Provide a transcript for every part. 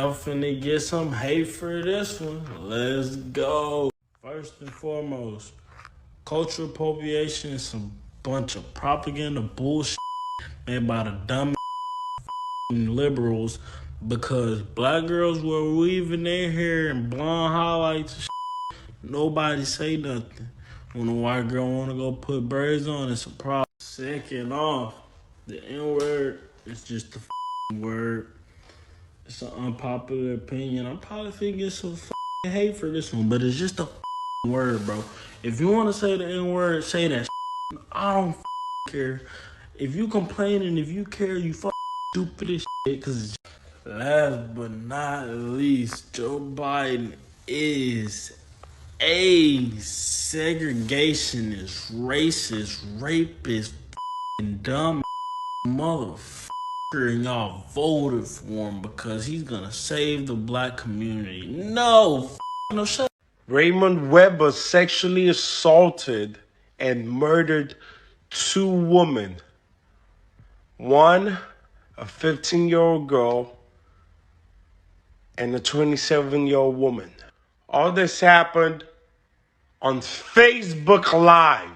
y'all finna get some hate for this one. Let's go. First and foremost, cultural appropriation is some bunch of propaganda bullshit made by the dumb liberals because black girls were weaving their hair and blonde highlights and nobody say nothing. When a white girl wanna go put braids on, it's a problem. Second off, the N-word is just a word. It's an unpopular opinion. I'm probably finna get some hate for this one, but it's just a word, bro. If you wanna say the N-word, say that. I don't care. If you complain and if you care, you stupid as shit. Cause last but not least, Joe Biden is a segregationist, racist, rapist, dumb motherfucker, and y'all voted for him because he's gonna save the black community. No, shut up. Raymond Weber sexually assaulted and murdered 2 women. One, a 15-year-old girl, and a 27-year-old woman. All this happened on Facebook Live.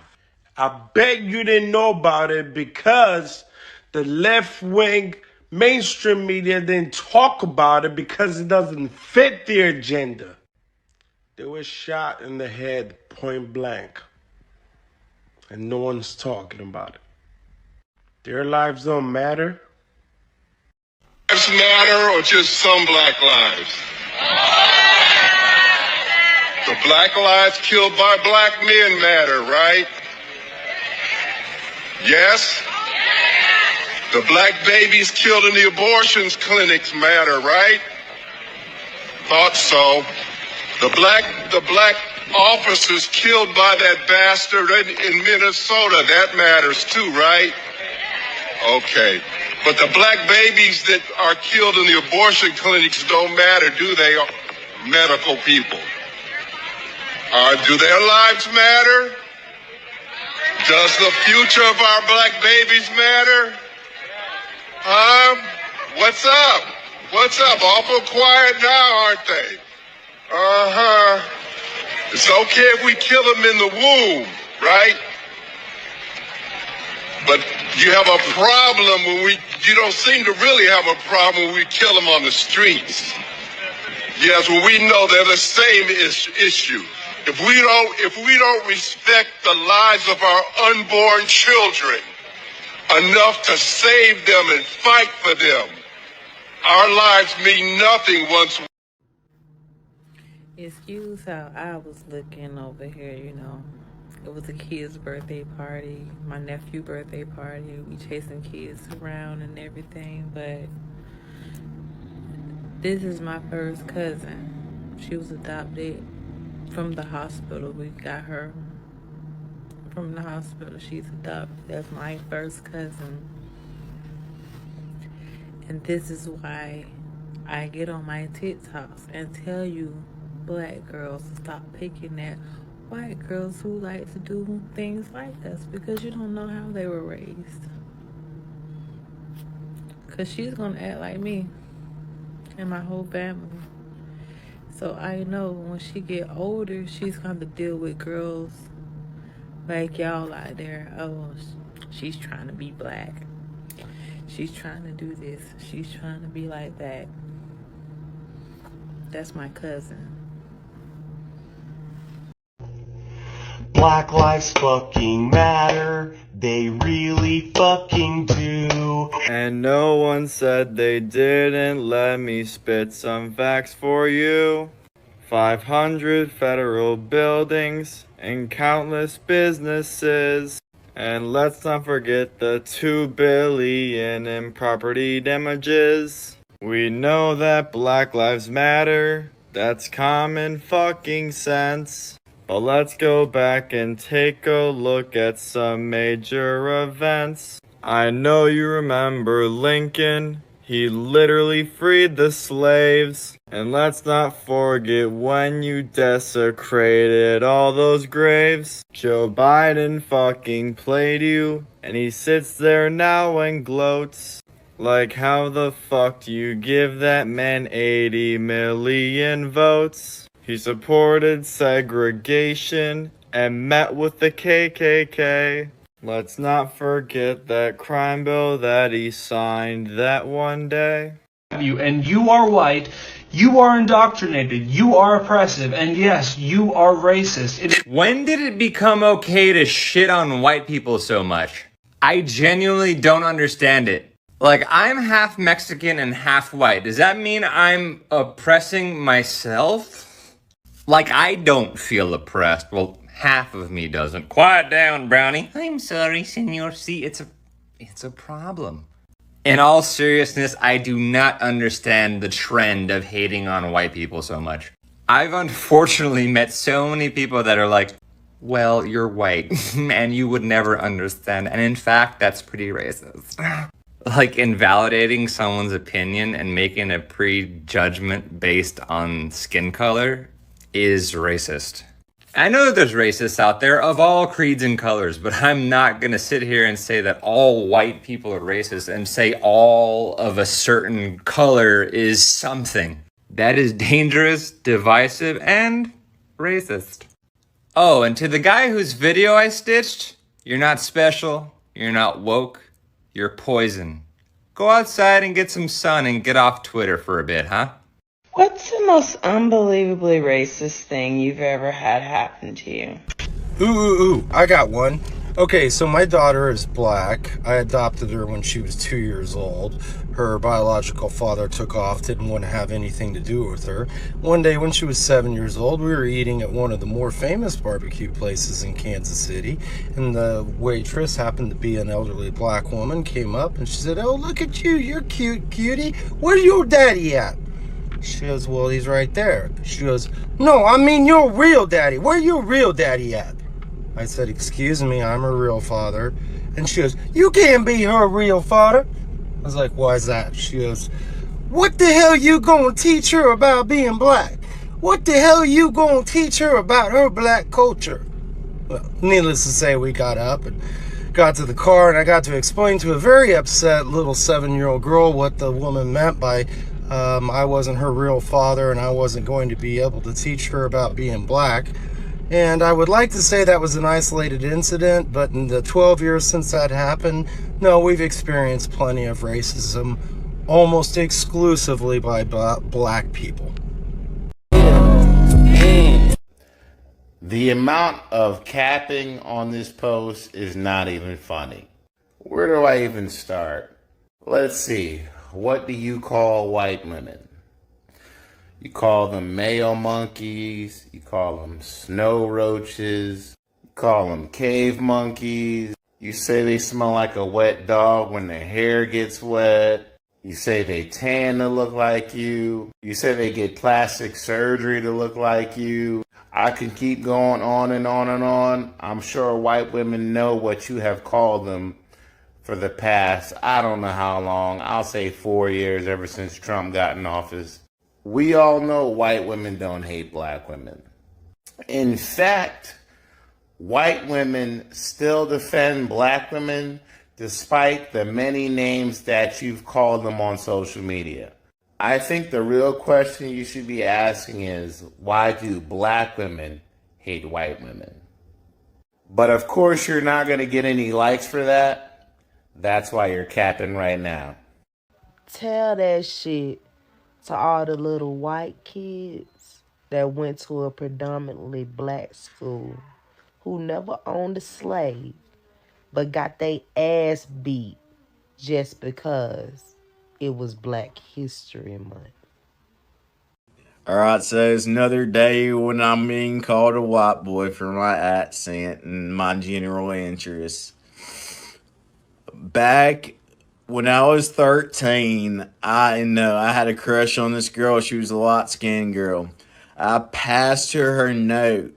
I bet you didn't know about it because the left-wing mainstream media didn't talk about it because it doesn't fit their agenda. They were shot in the head point blank, and no one's talking about it. Their lives don't matter. Lives matter or just some black lives? The black lives killed by black men matter, right? Yes? The black babies killed in the abortions clinics matter, right? Thought so. The black officers killed by that bastard in Minnesota, that matters too, right? Okay. But the black babies that are killed in the abortion clinics don't matter, do they, medical people? Do their lives matter? Does the future of our black babies matter? What's up? What's up? Awful quiet now, aren't they? It's okay if we kill them in the womb, right? But you have a problem when you don't seem to really have a problem when we kill them on the streets. Yes, well, we know they're the same issue. If we don't respect the lives of our unborn children enough to save them and fight for them, our lives mean nothing once. Excuse how I was looking over here, It was a kid's birthday party, my nephew's birthday party. We chasing kids around and everything, but this is my first cousin. She was adopted from the hospital. We got her from the hospital. She's adopted. That's my first cousin. And this is why I get on my TikToks and tell you black girls to stop picking at white girls who like to do things like us because you don't know how they were raised. Because she's going to act like me and my whole family. So I know when she get older, she's going to deal with girls like y'all out there. Oh, she's trying to be black. She's trying to do this. She's trying to be like that. That's my cousin. Black lives fucking matter, they really fucking do. And no one said they didn't. Let me spit some facts for you. 500 federal buildings and countless businesses. And let's not forget the $2 billion in property damages. We know that Black Lives Matter. That's common fucking sense. But let's go back and take a look at some major events. I know you remember Lincoln. He literally freed the slaves. And let's not forget when you desecrated all those graves. Joe Biden fucking played you. And he sits there now and gloats. Like, how the fuck do you give that man 80 million votes? He supported segregation and met with the KKK. Let's not forget that crime bill that he signed that one day. And you are white, you are indoctrinated, you are oppressive, and yes, you are racist. When did it become okay to shit on white people so much? I genuinely don't understand it. Like, I'm half Mexican and half white. Does that mean I'm oppressing myself? Like, I don't feel oppressed. Well, half of me doesn't. Quiet down, Brownie. I'm sorry, Senor. See, it's a problem. In all seriousness, I do not understand the trend of hating on white people so much. I've unfortunately met so many people that are like, well, you're white, and you would never understand. And in fact, that's pretty racist. Like, invalidating someone's opinion and making a prejudgment based on skin color is racist. I know that there's racists out there of all creeds and colors, but I'm not gonna sit here and say that all white people are racist and say all of a certain color is something. That is dangerous, divisive, and racist. Oh, and to the guy whose video I stitched, you're not special, you're not woke, you're poison. Go outside and get some sun and get off Twitter for a bit, huh? What's the most unbelievably racist thing you've ever had happen to you? Ooh, I got one. Okay, so my daughter is black. I adopted her when she was 2 years old. Her biological father took off, didn't want to have anything to do with her. One day when she was 7 years old, we were eating at one of the more famous barbecue places in Kansas City, and the waitress happened to be an elderly black woman, came up and she said, "Oh, look at you, you're cute, cutie. Where's your daddy at?" She goes, "Well, he's right there." She goes, "No, I mean your real daddy. Where your real daddy at?" I said, "Excuse me, I'm her real father." And she goes, "You can't be her real father." I was like, "Why is that?" She goes, "What the hell you gonna teach her about being black? What the hell you gonna teach her about her black culture?" Well, needless to say, we got up and got to the car, and I got to explain to a very upset little 7-year-old girl what the woman meant by I wasn't her real father and I wasn't going to be able to teach her about being black. And I would like to say that was an isolated incident, but in the 12 years since that happened, no, we've experienced plenty of racism, almost exclusively by black people. The amount of capping on this post is not even funny. Where do I even start? Let's see. What do you call white women? You call them male monkeys. You call them snow roaches. You call them cave monkeys. You say they smell like a wet dog when their hair gets wet. You say they tan to look like you. You say they get plastic surgery to look like you. I can keep going on and on and on. I'm sure white women know what you have called them for the past, I don't know how long. I'll say 4 years, ever since Trump got in office. We all know white women don't hate black women. In fact, white women still defend black women despite the many names that you've called them on social media. I think the real question you should be asking is, why do black women hate white women? But of course, you're not going to get any likes for that. That's why you're capping right now. Tell that shit to all the little white kids that went to a predominantly black school who never owned a slave but got their ass beat just because it was Black History Month. Alright, so it's another day when I'm being called a white boy for my accent and my general interests. Back when I was 13, I had a crush on this girl. She was a light-skinned girl. I passed her note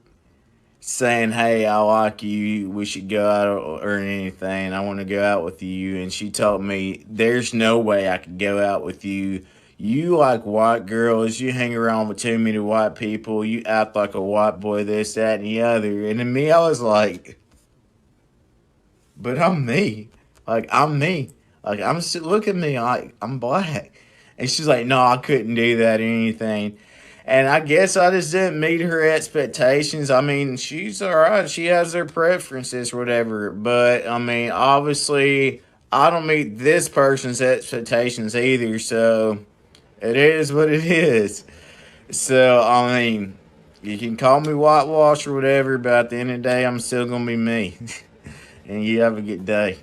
saying, "Hey, I like you. We should go out or anything. I want to go out with you." And she told me, "There's no way I could go out with you. You like white girls. You hang around with too many white people. You act like a white boy, this, that, and the other." And to me, I was like, but I'm me. Like, I'm me. Like, look at me, I'm black. And she's like, no, I couldn't do that or anything. And I guess I just didn't meet her expectations. I mean, she's all right. She has her preferences or whatever. But, I mean, obviously, I don't meet this person's expectations either. So, it is what it is. So, I mean, you can call me whitewash or whatever, but at the end of the day, I'm still going to be me. And you have a good day.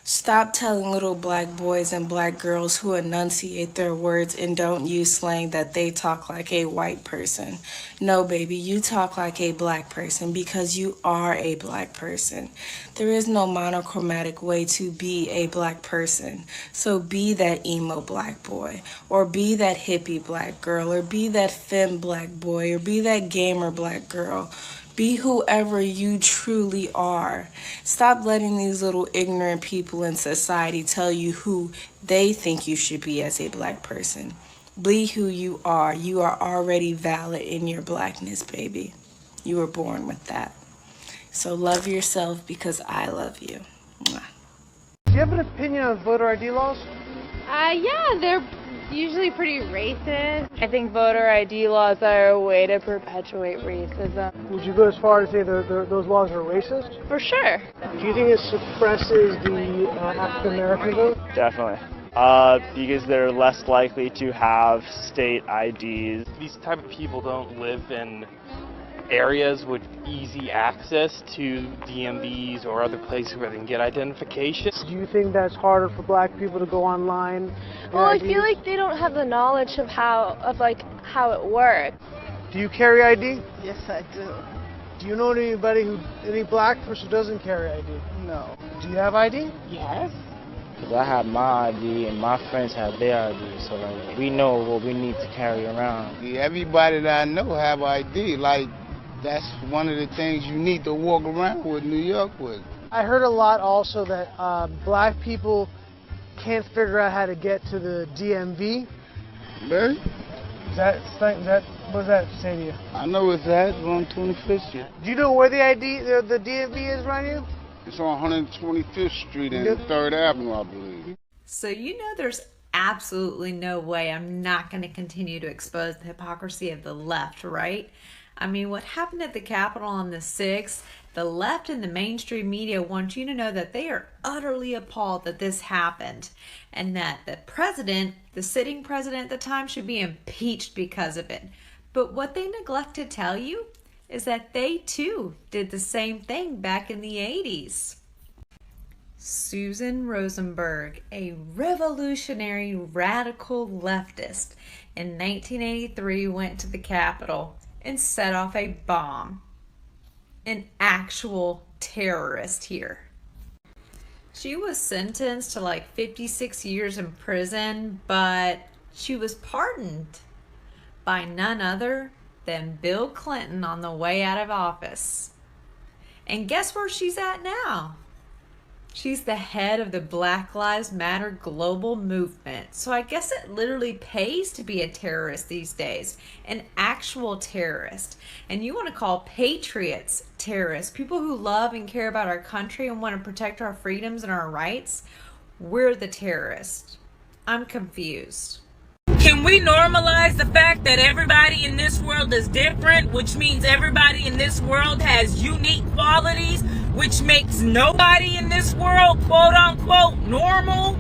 Stop telling little black boys and black girls who enunciate their words and don't use slang that they talk like a white person. No, baby, you talk like a black person because you are a black person. There is no monochromatic way to be a black person. So be that emo black boy, or be that hippie black girl, or be that femme black boy, or be that gamer black girl. Be whoever you truly are. Stop letting these little ignorant people in society tell you who they think you should be as a black person. Be who you are. You are already valid in your blackness, baby. You were born with that. So love yourself because I love you. Mwah. Do you have an opinion on voter ID laws? Yeah, they're usually pretty racist. I think voter ID laws are a way to perpetuate racism. Would you go as far as say those laws are racist? For sure. Do you think it suppresses the African American vote? Definitely. Because they're less likely to have state IDs. These type of people don't live in areas with easy access to DMVs or other places where they can get identification. Do you think that's harder for black people to go online? Well, I feel like they don't have the knowledge of how it works. Do you carry ID? Yes, I do. Do you know any black person who doesn't carry ID? No. Do you have ID? Yes. Because I have my ID and my friends have their ID, so like we know what we need to carry around. Yeah, everybody that I know have ID. Like, that's one of the things you need to walk around with New York with. I heard a lot also that black people can't figure out how to get to the DMV. Really? What does that say to you? I know it's that, on 25th Street. Do you know where the DMV is around you? It's on 125th Street and 3rd Avenue, I believe. So you know there's absolutely no way I'm not going to continue to expose the hypocrisy of the left, right? I mean, what happened at the Capitol on the 6th, the left and the mainstream media want you to know that they are utterly appalled that this happened and that the president, the sitting president at the time, should be impeached because of it. But what they neglect to tell you is that they too did the same thing back in the 80s. Susan Rosenberg, a revolutionary radical leftist, in 1983 went to the Capitol and set off a bomb. An actual terrorist here. She was sentenced to like 56 years in prison, but she was pardoned by none other than Bill Clinton on the way out of office. And guess where she's at now? She's the head of the Black Lives Matter global movement. So I guess it literally pays to be a terrorist these days. An actual terrorist. And you want to call patriots terrorists, people who love and care about our country and want to protect our freedoms and our rights? We're the terrorists. I'm confused. Can we normalize the fact that everybody in this world is different, which means everybody in this world has unique qualities, which makes nobody in this world, quote unquote, normal?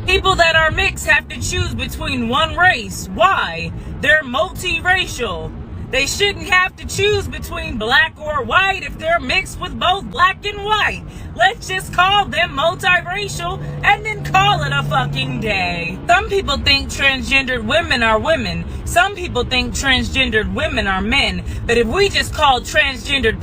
People that are mixed have to choose between one race. Why? They're multiracial. They shouldn't have to choose between black or white if they're mixed with both black and white. Let's just call them multiracial and then call it a fucking day. Some people think transgendered women are women. Some people think transgendered women are men. But if we just called transgendered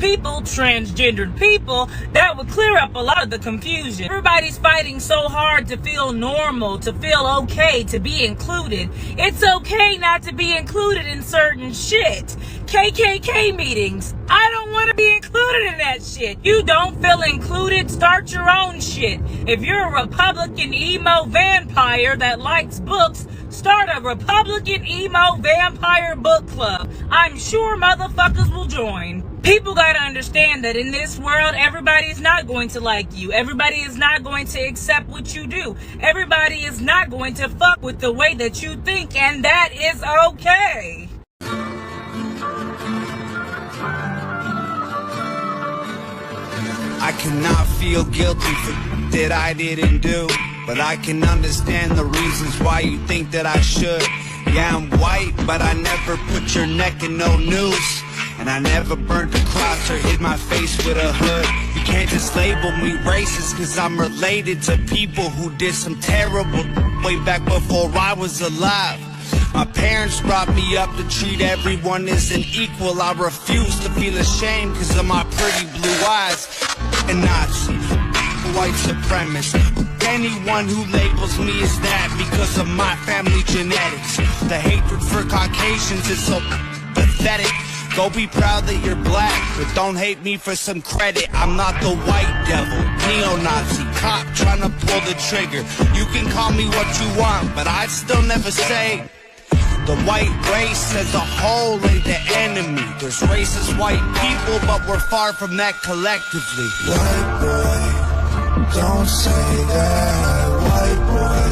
people, that would clear up a lot of the confusion. Everybody's fighting so hard to feel normal, to feel okay, to be included. It's okay not to be included in certain shit. KKK meetings. I don't want to be included in that shit. You don't feel included? Start your own shit. If you're a Republican emo vampire that likes books, Start a Republican emo vampire book club. I'm sure motherfuckers will join. People gotta understand that in this world, everybody is not going to like you. Everybody is not going to accept what you do. Everybody is not going to fuck with the way that you think, and that is okay. I cannot feel guilty for that I didn't do, but I can understand the reasons why you think that I should. Yeah, I'm white, but I never put your neck in no noose, and I never burnt a cross or hid my face with a hood. You can't just label me racist, cause I'm related to people who did some terrible way back before I was alive. My parents brought me up to treat everyone as an equal. I refuse to feel ashamed cause of my pretty blue eyes. And Nazi, white supremacist, anyone who labels me as that because of my family genetics. The hatred for Caucasians is so pathetic. Go be proud that you're black, but don't hate me for some credit. I'm not the white devil, neo-Nazi, cop trying to pull the trigger. You can call me what you want, but I'd still never say the white race as a whole ain't the enemy. There's racist white people, but we're far from that collectively. White boy, don't say that. White boy,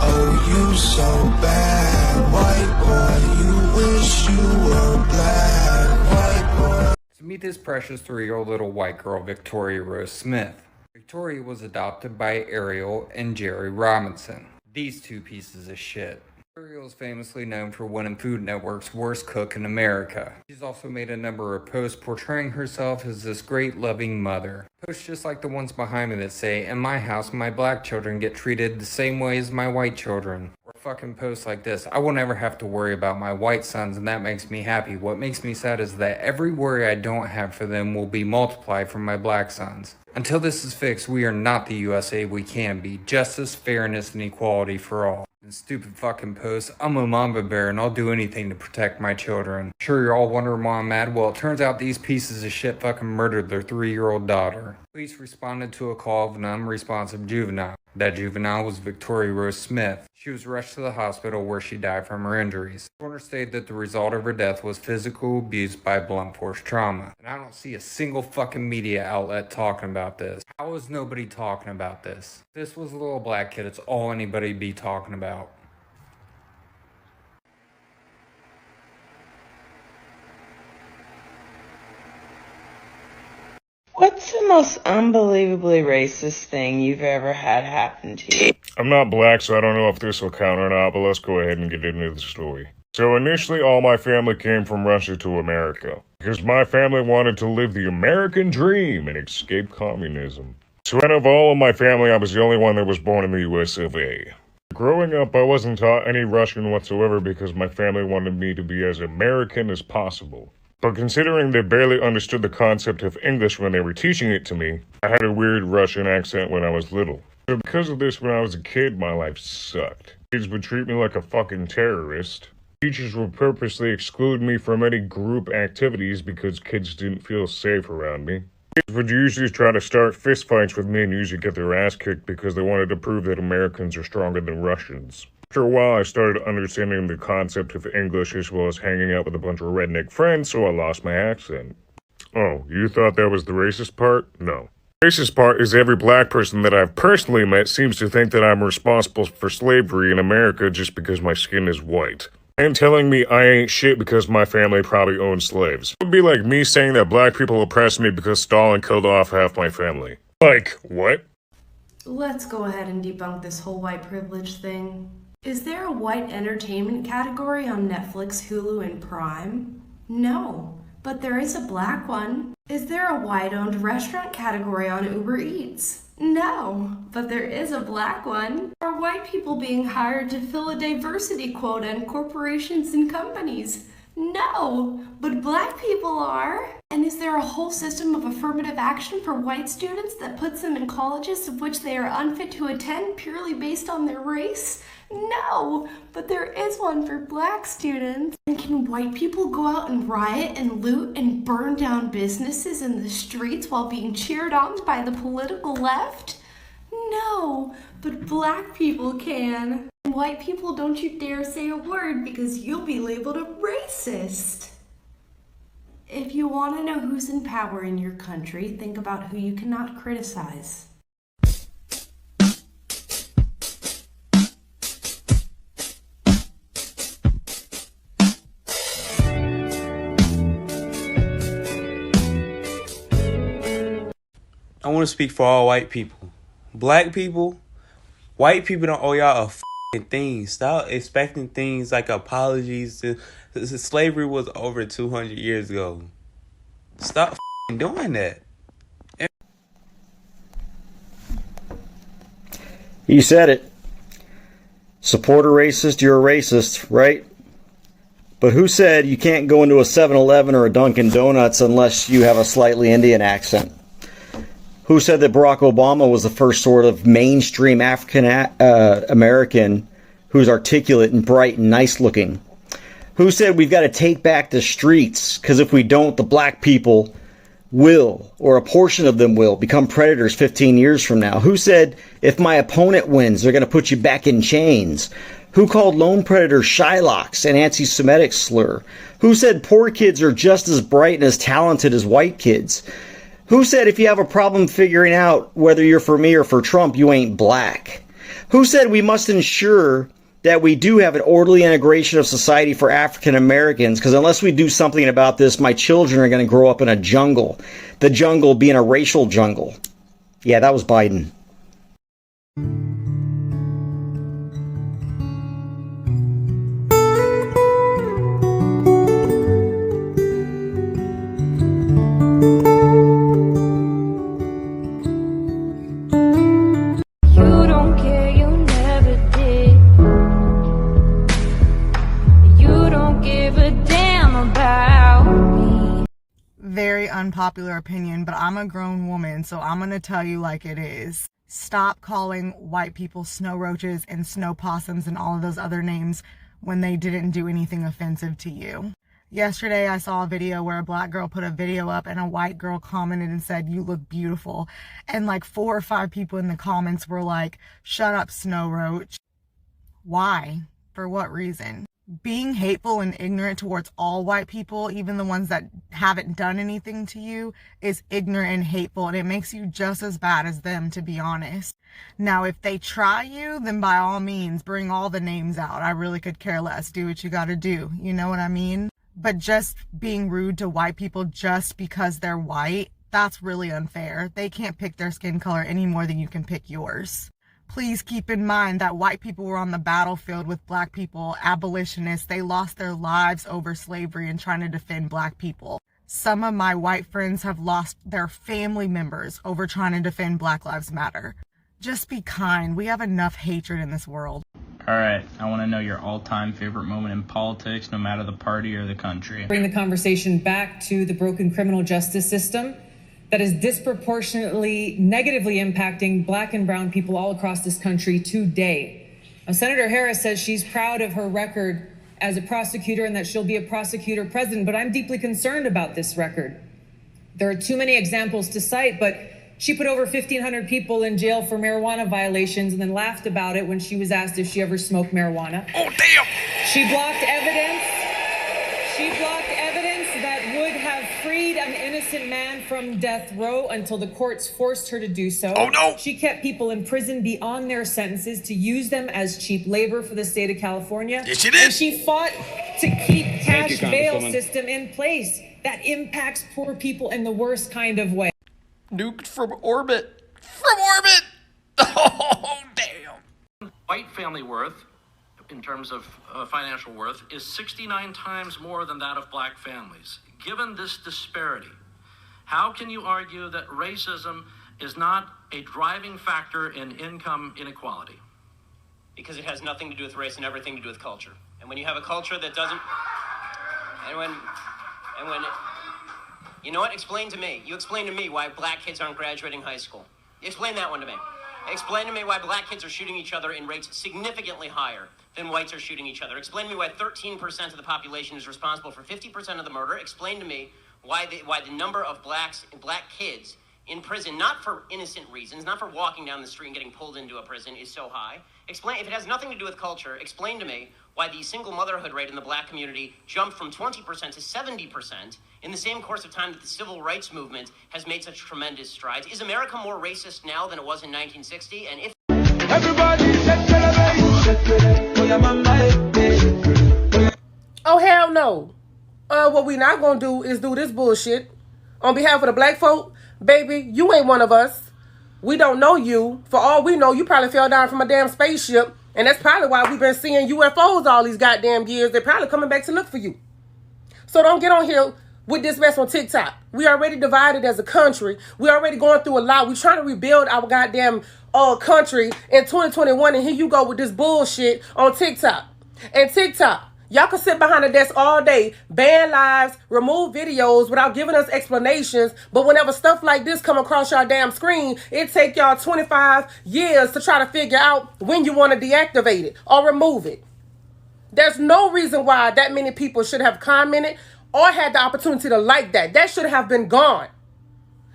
oh you so bad. White boy, you wish you were black. White boy. To meet this precious 3-year-old little white girl, Victoria Rose Smith. Victoria was adopted by Ariel and Jerry Robinson. These two pieces of shit. Ariel is famously known for winning Food Network's Worst Cook in America. She's also made a number of posts portraying herself as this great loving mother. Posts just like the ones behind me that say, in my house, my black children get treated the same way as my white children. Or fucking posts like this, I will never have to worry about my white sons and that makes me happy. What makes me sad is that every worry I don't have for them will be multiplied for my black sons. Until this is fixed, we are not the USA we can be. Justice, fairness, and equality for all. And stupid fucking posts, I'm a mama bear and I'll do anything to protect my children. Sure, you're all wondering why I'm mad? Well, it turns out these pieces of shit fucking murdered their 3-year-old daughter. Police responded to a call of an unresponsive juvenile. That juvenile was Victoria Rose Smith. She was rushed to the hospital where she died from her injuries. The coroner stated that the result of her death was physical abuse by blunt force trauma. And I don't see a single fucking media outlet talking about this. How is nobody talking about this? If this was a little black kid, it's all anybody'd be talking about. What's the most unbelievably racist thing you've ever had happen to you? I'm not black, so I don't know if this will count or not, but let's go ahead and get into the story. So initially, all my family came from Russia to America, because my family wanted to live the American dream and escape communism. So out of all of my family, I was the only one that was born in the US of A. Growing up, I wasn't taught any Russian whatsoever because my family wanted me to be as American as possible. But considering they barely understood the concept of English when they were teaching it to me, I had a weird Russian accent when I was little. So because of this, when I was a kid, my life sucked. Kids would treat me like a fucking terrorist. Teachers would purposely exclude me from any group activities because kids didn't feel safe around me. Kids would usually try to start fistfights with me and usually get their ass kicked because they wanted to prove that Americans are stronger than Russians. After a while, I started understanding the concept of English as well as hanging out with a bunch of redneck friends, so I lost my accent. Oh, you thought that was the racist part? No. The racist part is every black person that I've personally met seems to think that I'm responsible for slavery in America just because my skin is white. And telling me I ain't shit because my family probably owned slaves. It would be like me saying that black people oppressed me because Stalin killed off half my family. Like, what? Let's go ahead and debunk this whole white privilege thing. Is there a white entertainment category on Netflix, Hulu, and Prime? No, but there is a black one. Is there a white-owned restaurant category on Uber Eats? No, but there is a black one. Are white people being hired to fill a diversity quota in corporations and companies? No, but black people are. And is there a whole system of affirmative action for white students that puts them in colleges of which they are unfit to attend purely based on their race? No, but there is one for black students. And can white people go out and riot and loot and burn down businesses in the streets while being cheered on by the political left? No, But black people can. White people, don't you dare say a word because you'll be labeled a racist. If you want to know who's in power in your country, think about who you cannot criticize. I want to speak for all white people. Black people, white people don't owe y'all a f***ing thing. Stop expecting things like apologies. Slavery was over 200 years ago. Stop f***ing doing that. You said it. Support a racist, you're a racist, right? But who said you can't go into a 7-Eleven or a Dunkin' Donuts unless you have a slightly Indian accent? Who said that Barack Obama was the first sort of mainstream African American who's articulate and bright and nice looking? Who said we've got to take back the streets because if we don't, the black people will, or a portion of them will, become predators 15 years from now? Who said if my opponent wins, they're going to put you back in chains? Who called lone predators Shylocks, an anti-Semitic slur? Who said poor kids are just as bright and as talented as white kids? Who said if you have a problem figuring out whether you're for me or for Trump, you ain't black? Who said we must ensure that we do have an orderly integration of society for African Americans? Because unless we do something about this, my children are going to grow up in a jungle. The jungle being a racial jungle. Yeah, that was Biden. Very unpopular opinion, but I'm a grown woman, so I'm gonna tell you like it is. Stop calling white people snow roaches and snow possums and all of those other names when they didn't do anything offensive to you. Yesterday I saw a video where a black girl put a video up and a white girl commented and said, "You look beautiful." And like 4 or 5 people in the comments were like, "Shut up, snow roach." Why? For what reason? Being hateful and ignorant towards all white people, even the ones that haven't done anything to you, is ignorant and hateful, and it makes you just as bad as them, to be honest. Now, if they try you, then by all means, bring all the names out. I really could care less. Do what you gotta do. You know what I mean? But just being rude to white people just because they're white, that's really unfair. They can't pick their skin color any more than you can pick yours. Please keep in mind that white people were on the battlefield with black people, abolitionists. They lost their lives over slavery and trying to defend black people. Some of my white friends have lost their family members over trying to defend Black Lives Matter. Just be kind. We have enough hatred in this world. All right, I want to know your all-time favorite moment in politics, no matter the party or the country. Bring the conversation back to the broken criminal justice system that is disproportionately negatively impacting black and brown people all across this country today. Now, Senator Harris says she's proud of her record as a prosecutor and that she'll be a prosecutor president, but I'm deeply concerned about this record. There are too many examples to cite, but she put over 1,500 people in jail for marijuana violations and then laughed about it when she was asked if she ever smoked marijuana. Oh, damn! She blocked evidence. That would have freed an innocent man from death row until the courts forced her to do so. Oh, no! She kept people in prison beyond their sentences to use them as cheap labor for the state of California. Yes, she did. And she fought to keep cash bail system in place that impacts poor people in the worst kind of way. Nuked from orbit. From orbit! Oh, damn. White family worth, in terms of financial worth, is 69 times more than that of black families. Given this disparity, how can you argue that racism is not a driving factor in income inequality? Because it has nothing to do with race and everything to do with culture. And when you have a culture that doesn't, and when, you know what? Explain to me. You explain to me why black kids aren't graduating high school. Explain that one to me. Explain to me why black kids are shooting each other in rates significantly higher than whites are shooting each other. Explain to me why 13% of the population is responsible for 50% of the murder. Explain to me why the number of black kids in prison, not for innocent reasons, not for walking down the street and getting pulled into a prison, is so high? Explain, if it has nothing to do with culture, explain to me why the single motherhood rate in the black community jumped from 20% to 70% in the same course of time that the civil rights movement has made such tremendous strides. Is America more racist now than it was in 1960? And if Oh, hell no. What we not gonna do is do this bullshit. On behalf of the black folk, baby, you ain't one of us. We don't know you. For all we know, you probably fell down from a damn spaceship. And that's probably why we've been seeing UFOs all these goddamn years. They're probably coming back to look for you. So don't get on here with this mess on TikTok. We already divided as a country. We already going through a lot. We trying to rebuild our goddamn country in 2021. And here you go with this bullshit on TikTok. And TikTok, y'all can sit behind a desk all day, ban lives, remove videos without giving us explanations. But whenever stuff like this come across your damn screen, it take y'all 25 years to try to figure out when you want to deactivate it or remove it. There's no reason why that many people should have commented or had the opportunity to like that. That should have been gone.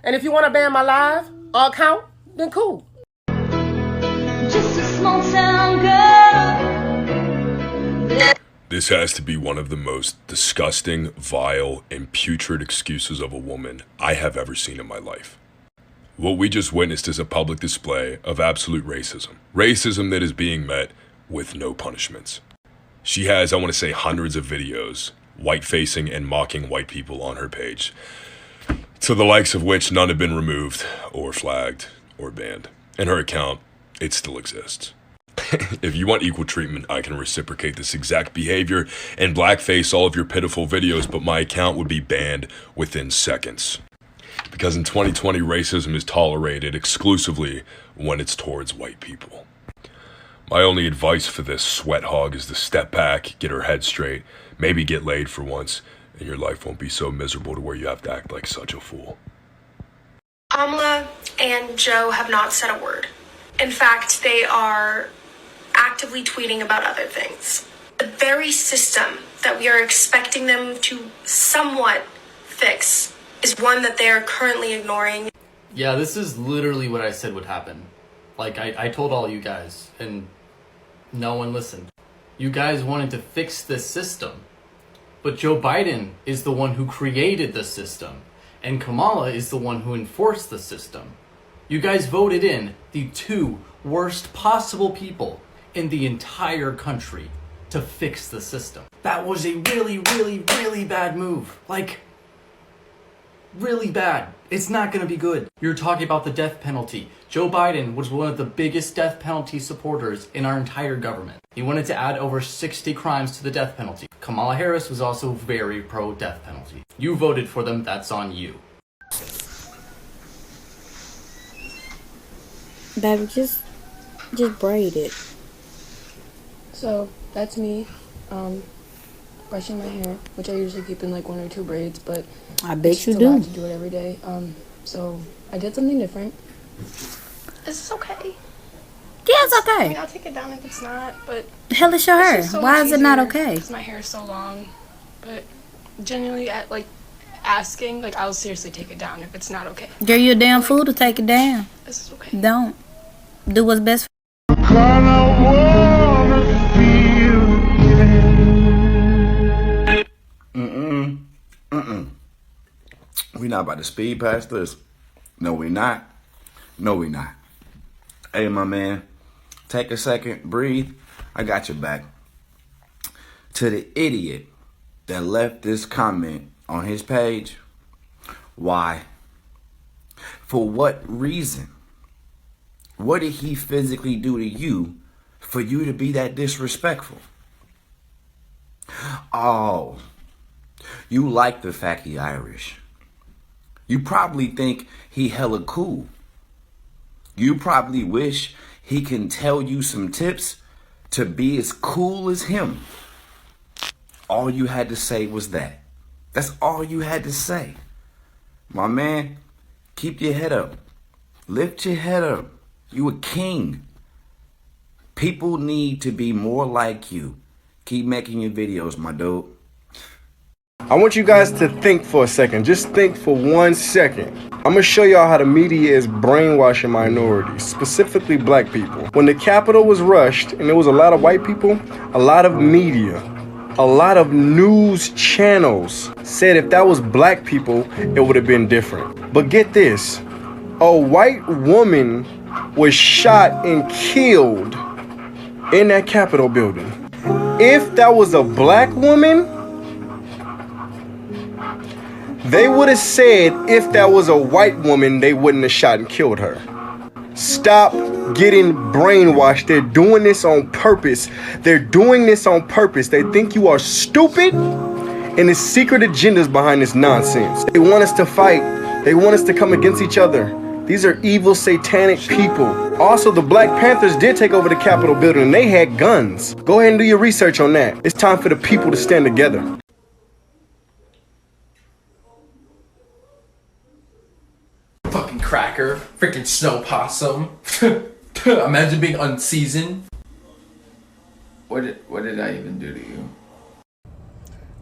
And if you want to ban my live or account, then cool. Just a small town girl. This has to be one of the most disgusting, vile, and putrid excuses of a woman I have ever seen in my life. What we just witnessed is a public display of absolute racism. Racism that is being met with no punishments. She has, I want to say, hundreds of videos, white-facing and mocking white people on her page, to the likes of which none have been removed or flagged or banned. In her account, it still exists. If you want equal treatment, I can reciprocate this exact behavior and blackface all of your pitiful videos, but my account would be banned within seconds. Because in 2020, racism is tolerated exclusively when it's towards white people. My only advice for this sweat hog is to step back, get her head straight, maybe get laid for once, and your life won't be so miserable to where you have to act like such a fool. Amla and Joe have not said a word. In fact, they are actively tweeting about other things. The very system that we are expecting them to somewhat fix is one that they are currently ignoring. Yeah, this is literally what I said would happen. Like, I told all you guys, and no one listened. You guys wanted to fix this system, but Joe Biden is the one who created the system, and Kamala is the one who enforced the system. You guys voted in the two worst possible people in the entire country to fix the system. That was a really, really, really bad move. Like, really bad. It's not gonna be good. You're talking about the death penalty. Joe Biden was one of the biggest death penalty supporters in our entire government. He wanted to add over 60 crimes to the death penalty. Kamala Harris was also very pro-death penalty. You voted for them, that's on you. Baby, just braid it. So that's me, brushing my hair, which I usually keep in like 1 or 2 braids, but I bet it's you just do. a lot to do it every day. So I did something different. This is okay. Yeah, it's I okay. mean, I'll take it down if it's not, but The hell is your hair? just so Why much is it not easier okay? because my hair is so long. But genuinely, at like asking, like I'll seriously take it down if it's not okay. Girl, you a damn fool to take it down. This is okay. Don't. Do what's best for We not about to speed past this. No, we not. No, we not. Hey, my man, take a second, breathe. I got your back. To the idiot that left this comment on his page, why? For what reason? What did he physically do to you for you to be that disrespectful? Oh, you like the fact he Irish. You probably think he hella cool. You probably wish he can tell you some tips to be as cool as him. All you had to say was that. That's all you had to say. My man, keep your head up. Lift your head up. You a king. People need to be more like you. Keep making your videos, my dude. I want you guys to think for a second. Just think for 1 second. I'm gonna show y'all how the media is brainwashing minorities, specifically black people. When the Capitol was rushed and there was a lot of white people, a lot of media, a lot of news channels said if that was black people, it would have been different. But get this, a white woman was shot and killed in that Capitol building. If that was a black woman, they would have said if that was a white woman, they wouldn't have shot and killed her. Stop getting brainwashed. They're doing this on purpose. They're doing this on purpose. They think you are stupid, and there's secret agendas behind this nonsense. They want us to fight. They want us to come against each other. These are evil, satanic people. Also, the Black Panthers did take over the Capitol building, and they had guns. Go ahead and do your research on that. It's time for the people to stand together. Fucking cracker. Freaking snow possum. Imagine being unseasoned. What did I even do to you?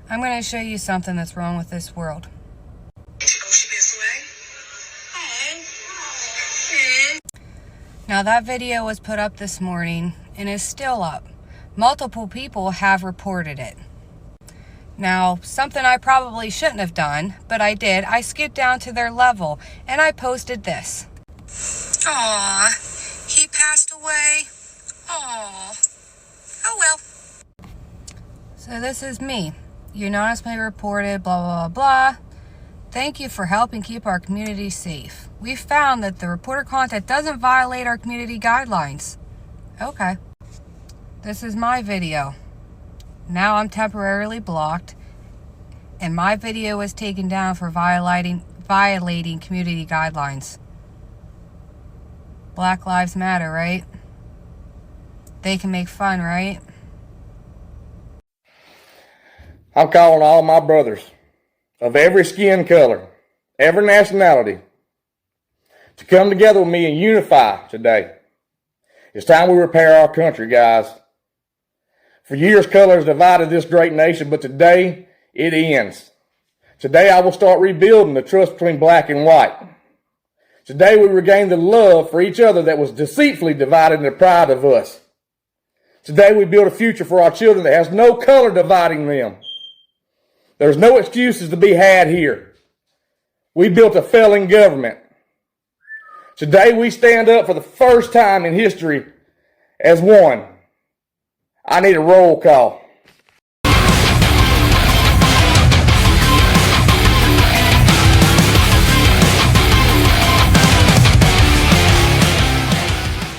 I'm going to show you something that's wrong with this world. Now that video was put up this morning and is still up. Multiple people have reported it. Now, something I probably shouldn't have done, but I did. I skipped down to their level and I posted this. Aw, he passed away. Aw. Oh well. So this is me. You anonymously reported, blah, blah, blah, blah. Thank you for helping keep our community safe. We found that the reporter content doesn't violate our community guidelines. Okay. This is my video. Now I'm temporarily blocked, and my video was taken down for violating community guidelines. Black Lives Matter, right? They can make fun, right? I'm calling all my brothers of every skin color, every nationality, to come together with me and unify today. It's time we repair our country, guys. For years, color has divided this great nation, but today it ends. Today I will start rebuilding the trust between black and white. Today we regain the love for each other that was deceitfully divided and deprived of us. Today we build a future for our children that has no color dividing them. There's no excuses to be had here. We built a failing government. Today we stand up for the first time in history as one. I need a roll call.